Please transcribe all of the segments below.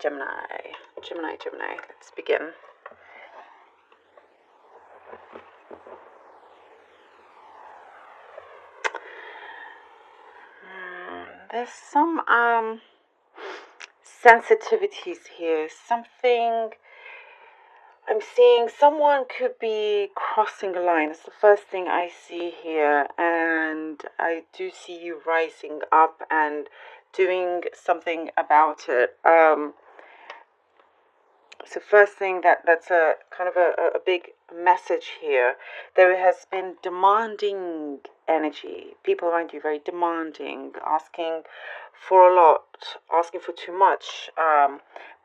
Gemini, Gemini. Let's begin. There's some sensitivities here. Something I'm seeing. Someone could be crossing a line. It's the first thing I see here, and I do see you rising up and doing something about it. It's the first thing that's a kind of a big message here. There has been demanding energy. People around you very demanding, asking for a lot, asking for too much,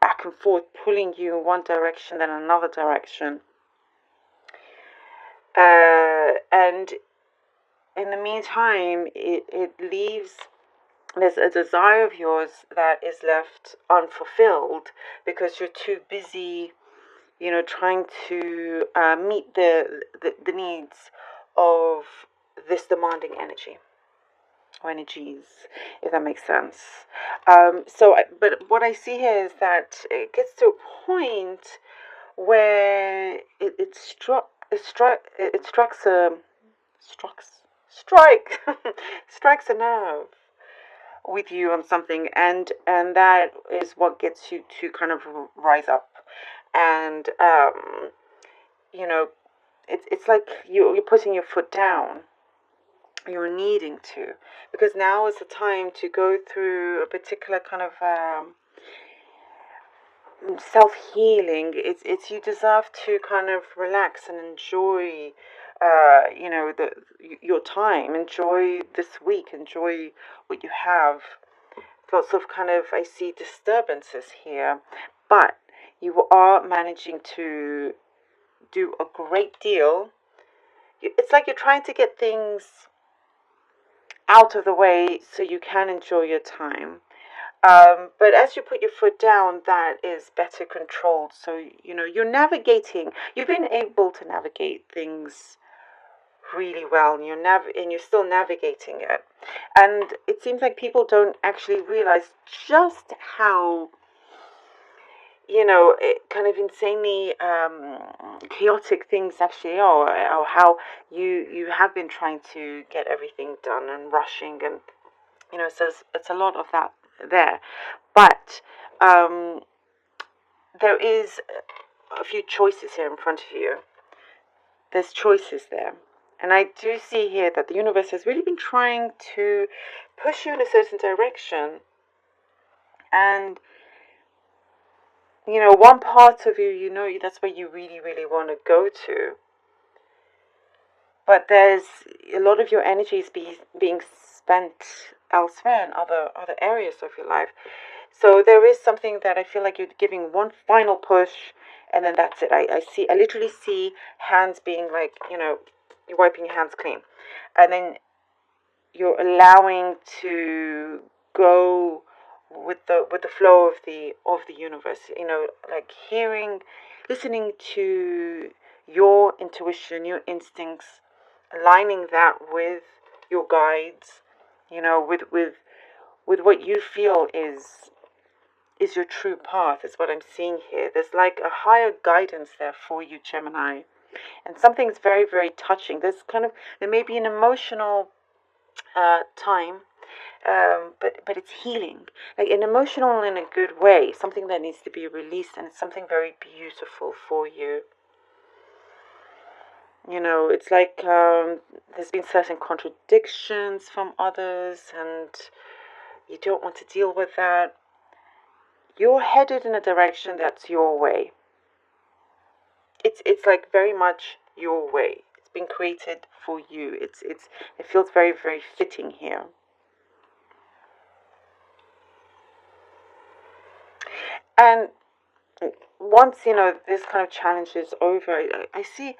back and forth, pulling you in one direction then another direction. And in the meantime, it leaves. There's a desire of yours that is left unfulfilled because you're too busy, trying to meet the needs of this demanding energy or energies, if that makes sense. But what I see here is that it gets to a point where it strikes a nerve with you on something, and that is what gets you to kind of rise up, and it's like you're putting your foot down. You're needing to, because now is the time to go through a particular kind of self-healing. It's you deserve to kind of relax and enjoy your time. Enjoy this week. Enjoy what you have. Lots of kind of, I see disturbances here, but you are managing to do a great deal. It's like you're trying to get things out of the way so you can enjoy your time. But as you put your foot down, that is better controlled. So, you're navigating. You've been able to navigate things really well, and you're still navigating it. And it seems like people don't actually realize just how kind of insanely chaotic things actually are, or how you have been trying to get everything done and rushing, and so it's a lot of that there. But there is a few choices here in front of you. There's choices there. And I do see here that the universe has really been trying to push you in a certain direction. And, one part of you, that's where you really, really want to go to. But there's a lot of your energy is being spent elsewhere in other areas of your life. So there is something that I feel like you're giving one final push, and then that's it. I literally see hands being like, you're wiping your hands clean, and then you're allowing to go with the flow of the universe. Like listening to your intuition, your instincts, aligning that with your guides. With what you feel is your true path, is what I'm seeing here. There's like a higher guidance there for you, Gemini. And something's very, very touching. There may be an emotional time, but it's healing. Like an emotional in a good way, something that needs to be released, and it's something very beautiful for you. It's like there's been certain contradictions from others, and you don't want to deal with that. You're headed in a direction that's your way. It's like very much your way. It's been created for you. It feels very, very fitting here. And once this kind of challenge is over, I see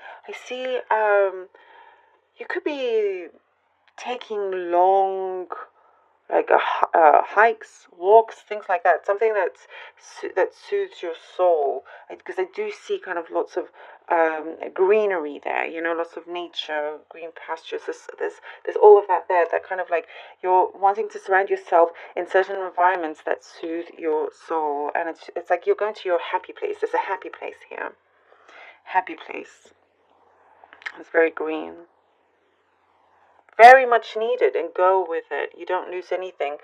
you could be taking long, like hikes, walks, things like that. Something that soothes your soul. Because I do see kind of lots of greenery there, lots of nature, green pastures. There's all of that there. That kind of like you're wanting to surround yourself in certain environments that soothe your soul, and it's like you're going to your happy place. There's a happy place here, happy place. It's very green, very much needed, and go with it. You don't lose anything.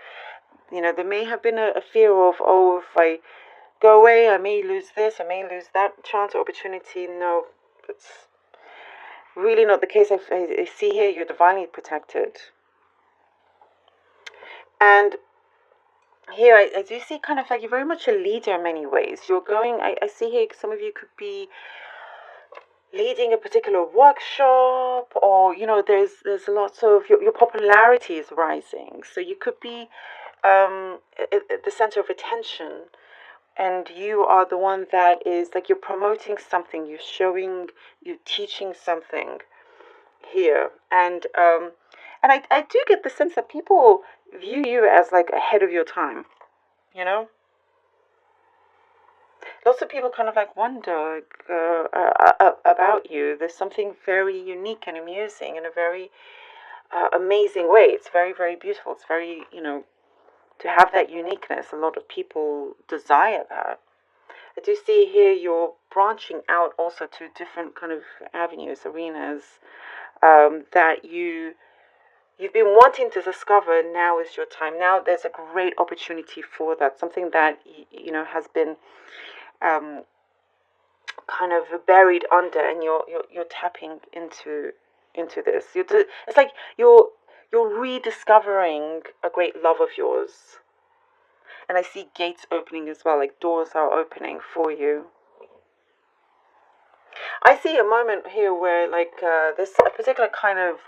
There may have been a fear of, oh, if I go away, I may lose this, I may lose that chance or opportunity. No, it's really not the case. I see here you're divinely protected. And here I do see kind of like you're very much a leader in many ways. You're going, I see here some of you could be leading a particular workshop, or there's lots of your popularity is rising, so you could be at the center of attention, and you are the one that is like you're promoting something, you're teaching something here, and I do get the sense that people view you as like ahead of your time, Lots of people kind of like wonder about you. There's something very unique and amusing in a very amazing way. It's very, very beautiful. It's very, to have that uniqueness. A lot of people desire that. I do see here you're branching out also to different kind of avenues, arenas that you've been wanting to discover. Now is your time. Now there's a great opportunity for that. Something that has been kind of buried under, and you're tapping into this. It's like you're rediscovering a great love of yours, and I see gates opening as well, like doors are opening for you. I see a moment here where like this a particular kind of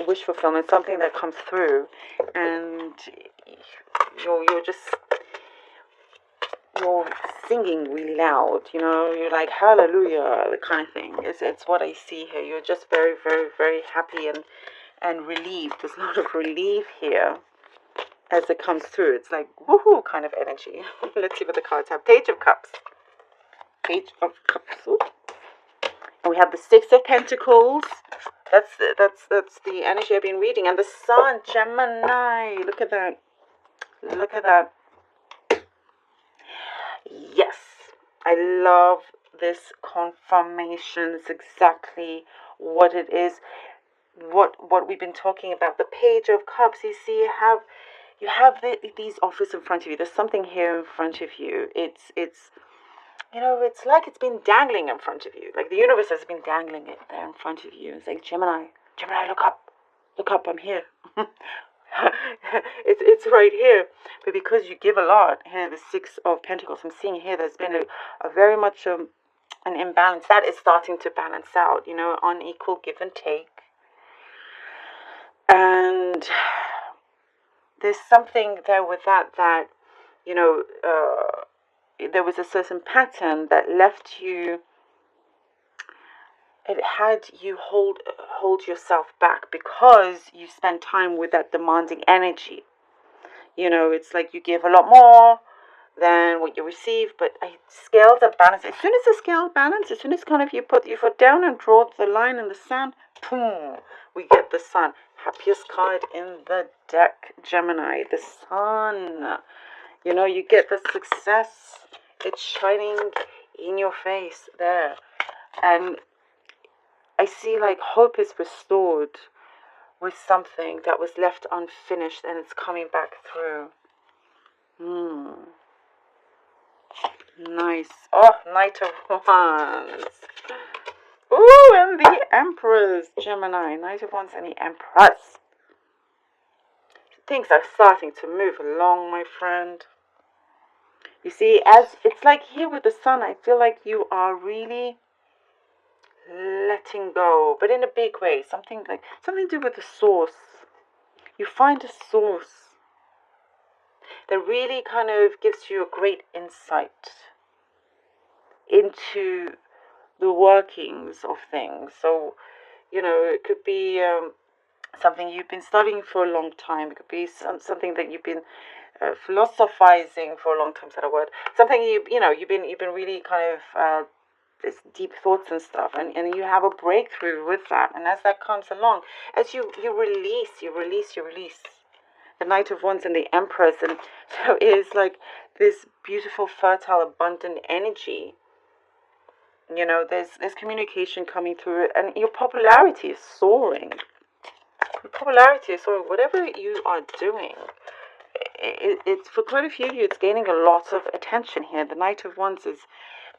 wish fulfillment, something that comes through, and you're singing really loud, you're like hallelujah, the kind of thing. It's what I see here. You're just very, very, very happy and relieved. There's a lot of relief here as it comes through. It's like woohoo kind of energy. Let's see what the cards have. Page of Cups. Page of Cups. Ooh. And we have the Six of Pentacles. That's the energy I've been reading. And the Sun, Gemini. Look at that. Look at that. Yes, I love this confirmation. It's exactly what it is. What we've been talking about. The Page of Cups. You see, you have these offers in front of you. There's something here in front of you. It's it's like it's been dangling in front of you. Like the universe has been dangling it there in front of you. It's like Gemini, look up, I'm here. it's right here. But because you give a lot here, the Six of Pentacles, I'm seeing here there's been a very much an imbalance that is starting to balance out. Unequal give and take, and there's something there with that there was a certain pattern that left you. It had you hold yourself back because you spend time with that demanding energy. It's like you give a lot more than what you receive, but scales are balanced. As soon as the scale balance, as soon as kind of you put your foot down and draw the line in the sand, boom, we get the Sun. Happiest card in the deck, Gemini, the Sun. You get the success. It's shining in your face there. And I see like hope is restored with something that was left unfinished, and it's coming back through. Nice. Oh, Knight of Wands. Ooh, and the Empress, Gemini. Knight of Wands and the Empress. Things are starting to move along, my friend. You see, as it's like here with the Sun, I feel like you are really letting go, but in a big way. Something to do with the source. You find a source that really kind of gives you a great insight into the workings of things. So, it could be something you've been studying for a long time. It could be something that you've been philosophizing for a long time. Is that a word? Something you've been really kind of this deep thoughts and stuff, and you have a breakthrough with that. And as that comes along, as you release the Knight of Wands and the Empress, and so it is like this beautiful, fertile, abundant energy. You know, there's communication coming through it, and your popularity is soaring. Your popularity is soaring. Whatever you are doing, it's for quite a few of you, it's gaining a lot of attention here. The Knight of Wands is,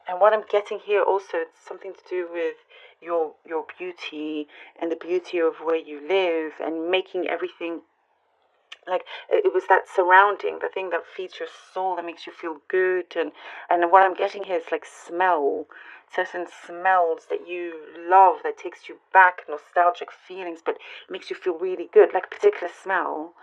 and what I'm getting here also, it's something to do with your beauty and the beauty of where you live, and making everything like it was that surrounding, the thing that feeds your soul, that makes you feel good. And what I'm getting here is like smell, certain smells that you love, that takes you back, nostalgic feelings, but makes you feel really good, like a particular smell.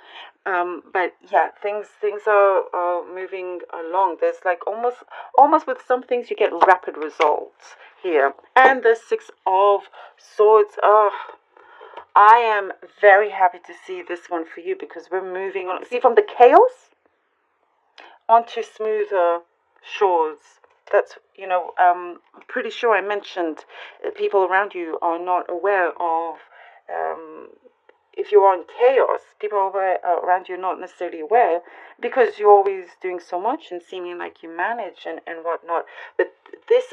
But yeah, things are moving along. There's like almost with some things you get rapid results here. And the Six of Swords. Oh, I am very happy to see this one for you, because we're moving on. See, from the chaos onto smoother shores. That's, I'm pretty sure I mentioned people around you are not aware of, if you're in chaos, people around you are not necessarily aware, because you're always doing so much and seeming like you manage and whatnot. But this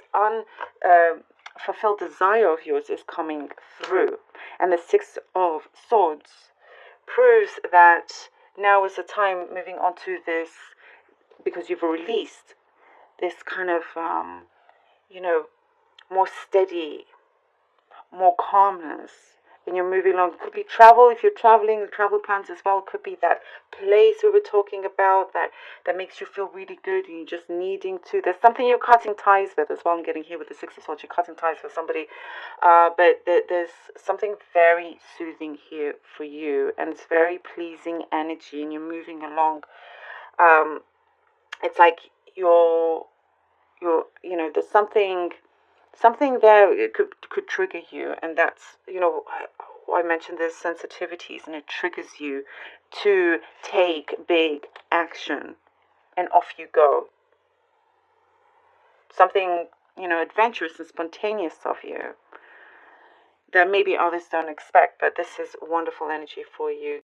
fulfilled desire of yours is coming through. And the Six of Swords proves that now is the time moving on to this, because you've released this kind of, more steady, more calmness. And you're moving along. Could be travel, if you're traveling, the travel plans as well. Could be that place we were talking about that makes you feel really good, and you're just needing to. There's something you're cutting ties with as well. I'm getting here with the Six of Swords. You're cutting ties with somebody, but there's something very soothing here for you, and it's very pleasing energy, and you're moving along. It's like you're there's something there. It could trigger you, and that's, I mentioned there's sensitivities, and it triggers you to take big action, and off you go. Something, adventurous and spontaneous of you that maybe others don't expect, but this is wonderful energy for you.